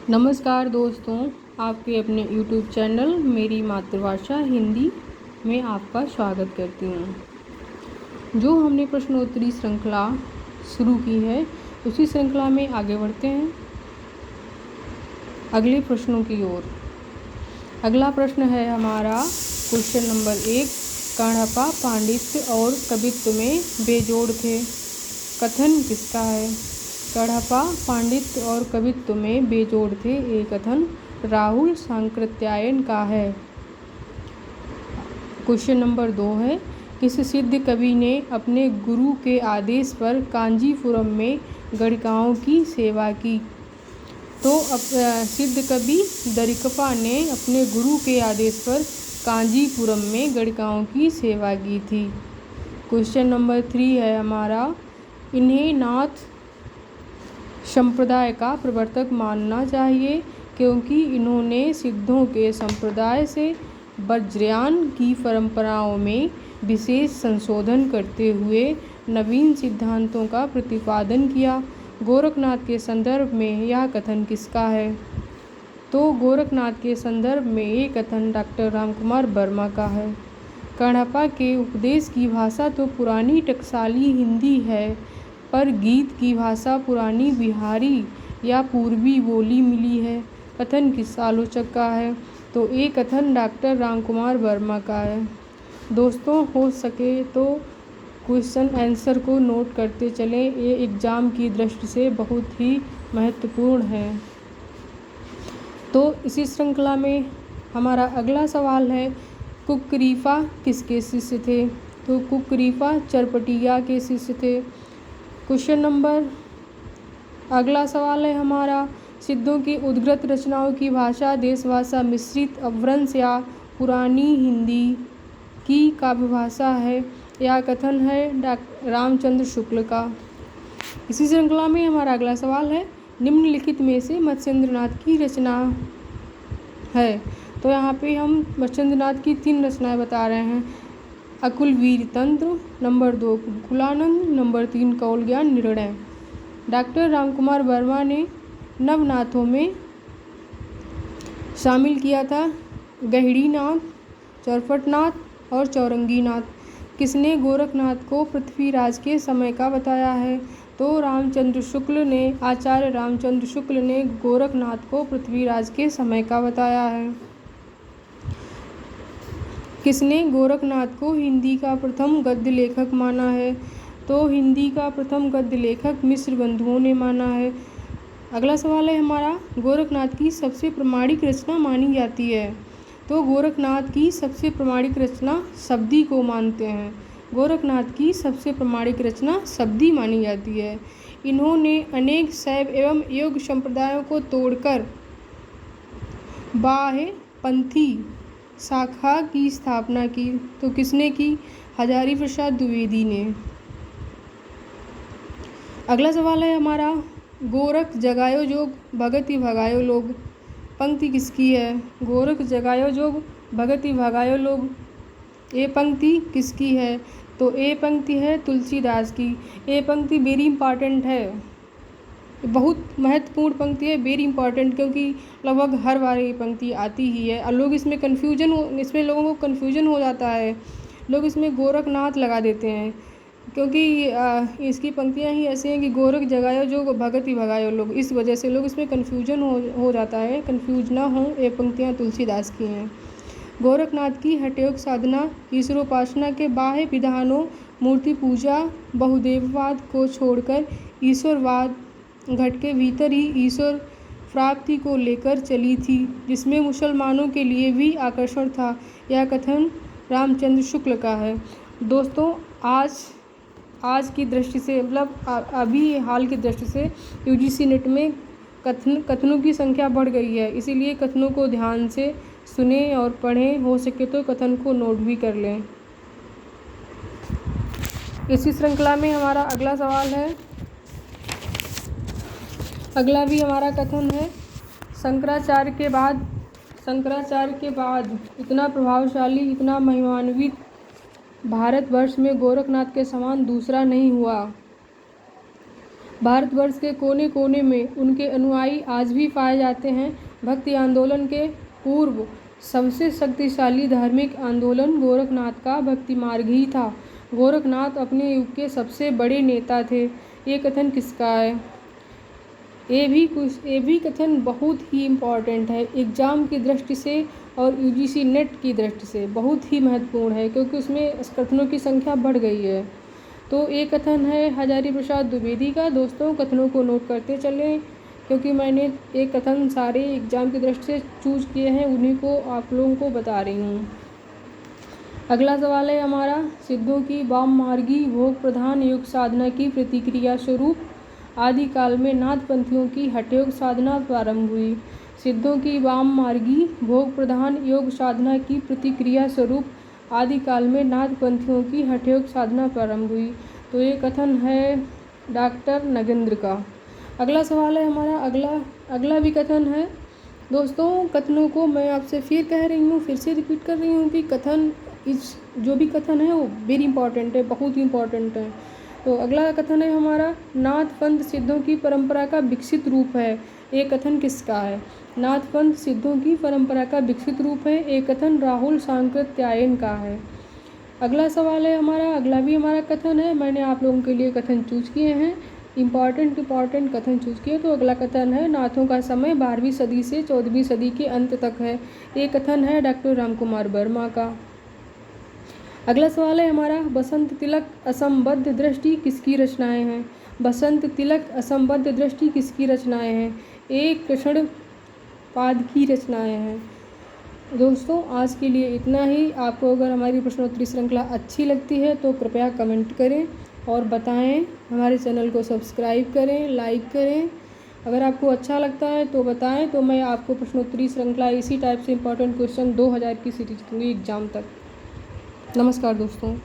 नमस्कार दोस्तों, आपके अपने YouTube चैनल मेरी मातृभाषा हिंदी में आपका स्वागत करती हूँ। जो हमने प्रश्नोत्तरी श्रृंखला शुरू की है, उसी श्रृंखला में आगे बढ़ते हैं अगले प्रश्नों की ओर। अगला प्रश्न है हमारा क्वेश्चन नंबर 1। कर्णप्पा पांडित्य और कवित्व में बेजोड़ थे, कथन किसका है? कर्णप्पा पांडित्य और कवित्व में बेजोड़ थे, ये कथन राहुल सांकृत्यायन का है। क्वेश्चन नंबर 2 है, किस सिद्ध कवि ने अपने गुरु के आदेश पर कांजीपुरम में गणिकाओं की सेवा की? तो सिद्ध कवि दरिकप्पा ने अपने गुरु के आदेश पर कांजीपुरम में गणिकाओं की सेवा की थी। क्वेश्चन नंबर 3 है हमारा, इन्हें नाथ संप्रदाय का प्रवर्तक मानना चाहिए क्योंकि इन्होंने सिद्धों के संप्रदाय से वज्रयान की परंपराओं में विशेष संशोधन करते हुए नवीन सिद्धांतों का प्रतिपादन किया। गोरखनाथ के संदर्भ में यह कथन किसका है? तो गोरखनाथ के संदर्भ में ये कथन डॉक्टर रामकुमार वर्मा का है। कर्णप्पा के उपदेश की भाषा तो पुरानी टकसाली हिंदी है, पर गीत की भाषा पुरानी बिहारी या पूर्वी बोली मिली है, कथन किस आलोचक का है? तो ये कथन डॉक्टर रामकुमार वर्मा का है। दोस्तों, हो सके तो क्वेश्चन आंसर को नोट करते चलें, ये एग्ज़ाम की दृष्टि से बहुत ही महत्वपूर्ण है। तो इसी श्रृंखला में हमारा अगला सवाल है, कुक्करीफा किसके शिष्य थे? तो कुक्करीफा चरपटिया के शिष्य थे। क्वेश्चन नंबर अगला सवाल है हमारा, सिद्धों की उद्गृत रचनाओं की भाषा देशभाषा मिश्रित अपभ्रंश या पुरानी हिंदी की काव्य भाषा है, यह कथन है रामचंद्र शुक्ल का। इसी श्रृंखला में हमारा अगला सवाल है, निम्नलिखित में से मत्स्येंद्रनाथ की रचना है। तो यहाँ पे हम मत्स्येंद्रनाथ की 3 रचनाएं बता रहे हैं। अकुल वीर तंत्र, नंबर 2 कुलानंद, नंबर 3 कौल ज्ञान निर्णय। डॉक्टर रामकुमार वर्मा ने नवनाथों में शामिल किया था गहिड़ीनाथ, चौरफटनाथ और चौरंगीनाथ। किसने गोरखनाथ को पृथ्वीराज के समय का बताया है? तो रामचंद्र शुक्ल ने, आचार्य रामचंद्र शुक्ल ने गोरखनाथ को पृथ्वीराज के समय का बताया है। किसने गोरखनाथ को हिंदी का प्रथम गद्य लेखक माना है? तो हिंदी का प्रथम गद्य लेखक मिश्र बंधुओं ने माना है। अगला सवाल है हमारा, गोरखनाथ की सबसे प्रामाणिक रचना मानी जाती है? तो गोरखनाथ की सबसे प्रामाणिक रचना शब्दी को मानते हैं। गोरखनाथ की सबसे प्रामाणिक रचना शब्दी मानी जाती है। इन्होंने अनेक शैव एवं योग संप्रदायों को तोड़कर बाह्य पंथी शाखा की स्थापना की। तो किसने की? हजारी प्रसाद द्विवेदी ने। अगला सवाल है हमारा, गोरख जगायो जोग भगति भगायो लोग, पंक्ति किसकी है? गोरख जगायो जोग भगति भगायो लोग, ये पंक्ति किसकी है? तो ये पंक्ति है तुलसीदास की। ये पंक्ति वेरी इंपॉर्टेंट है, बहुत महत्वपूर्ण पंक्ति है, वेरी इंपॉर्टेंट, क्योंकि लगभग हर बार ये पंक्ति आती ही है। और लोग इसमें इसमें लोगों को कन्फ्यूजन हो जाता है, लोग इसमें गोरखनाथ लगा देते हैं, क्योंकि इसकी पंक्तियां ही ऐसी हैं कि गोरख जगायो जो भगति भगायो लोग, इस वजह से लोग इसमें कन्फ्यूजन हो जाता है। कन्फ्यूज ना हो, ये पंक्तियाँ तुलसीदास की हैं। गोरखनाथ की हठयोग साधना ईश्वरोपासना के बाह्य विधानों, मूर्ति पूजा, बहुदेववाद को छोड़कर ईश्वरवाद घट के भीतर ही ईश्वर प्राप्ति को लेकर चली थी, जिसमें मुसलमानों के लिए भी आकर्षण था, यह कथन रामचंद्र शुक्ल का है। दोस्तों, आज की दृष्टि से, मतलब अभी हाल की दृष्टि से यूजीसी नेट में कथनों की संख्या बढ़ गई है, इसीलिए कथनों को ध्यान से सुने और पढ़ें, हो सके तो कथन को नोट भी कर लें। इसी श्रृंखला में हमारा अगला सवाल है, अगला भी हमारा कथन है, शंकराचार्य के बाद इतना प्रभावशाली, इतना महिमान्वित भारतवर्ष में गोरखनाथ के समान दूसरा नहीं हुआ। भारतवर्ष के कोने कोने में उनके अनुयायी आज भी पाए जाते हैं। भक्ति आंदोलन के पूर्व सबसे शक्तिशाली धार्मिक आंदोलन गोरखनाथ का भक्ति मार्ग ही था। गोरखनाथ अपने युग के सबसे बड़े नेता थे। ये कथन किसका है? ये भी कथन बहुत ही इम्पॉर्टेंट है एग्ज़ाम की दृष्टि से और यूजीसी नेट की दृष्टि से बहुत ही महत्वपूर्ण है, क्योंकि उसमें कथनों की संख्या बढ़ गई है। तो ये कथन है हजारी प्रसाद द्विवेदी का। दोस्तों कथनों को नोट करते चलें, क्योंकि मैंने एक कथन सारे एग्ज़ाम की दृष्टि से चूज़ किए हैं, उन्हीं को आप लोगों को बता रही हूँ। अगला सवाल है हमारा, सिद्धों की वाम मार्गी भोग प्रधान योग साधना की प्रतिक्रिया स्वरूप आदिकाल में नाथपंथियों की हठयोग साधना प्रारंभ हुई। सिद्धों की वाम मार्गी भोग प्रधान योग साधना की प्रतिक्रिया स्वरूप आदिकाल में नाथपंथियों की हठयोग साधना प्रारंभ हुई। तो ये कथन है डॉक्टर नगेंद्र का। अगला सवाल है हमारा, अगला भी कथन है। दोस्तों कथनों को मैं आपसे फिर कह रही हूँ, फिर से रिपीट कर रही हूँ कि कथन जो भी कथन है वो वेरी इंपॉर्टेंट है, बहुत ही इंपॉर्टेंट है। तो अगला कथन है हमारा, नाथ पंथ सिद्धों की परंपरा का विकसित रूप है। ये कथन किसका है? नाथ पंथ सिद्धों की परंपरा का विकसित रूप है। ये कथन राहुल सांकृत्यायन का है। अगला सवाल है हमारा, अगला भी हमारा कथन है। मैंने आप लोगों के लिए कथन चूज किए हैं, इम्पॉर्टेंट कथन चूज किए। तो अगला कथन है, नाथों का समय 12वीं सदी से 14वीं सदी के अंत तक है। ये कथन है डॉक्टर रामकुमार वर्मा का। अगला सवाल है हमारा, बसंत तिलक असंबद्ध दृष्टि किसकी रचनाएं हैं? बसंत तिलक असंबद्ध दृष्टि किसकी रचनाएं हैं? एक कृष्ण पाद की रचनाएं हैं। दोस्तों आज के लिए इतना ही। आपको अगर हमारी प्रश्नोत्तरी श्रृंखला अच्छी लगती है तो कृपया कमेंट करें और बताएं। हमारे चैनल को सब्सक्राइब करें, लाइक करें। अगर आपको अच्छा लगता है तो बताएं, तो मैं आपको प्रश्नोत्तरी श्रृंखला इसी टाइप से इंपॉर्टेंट क्वेश्चन 2000 की सीरीज दूँगी एग्ज़ाम तक। नमस्कार दोस्तों।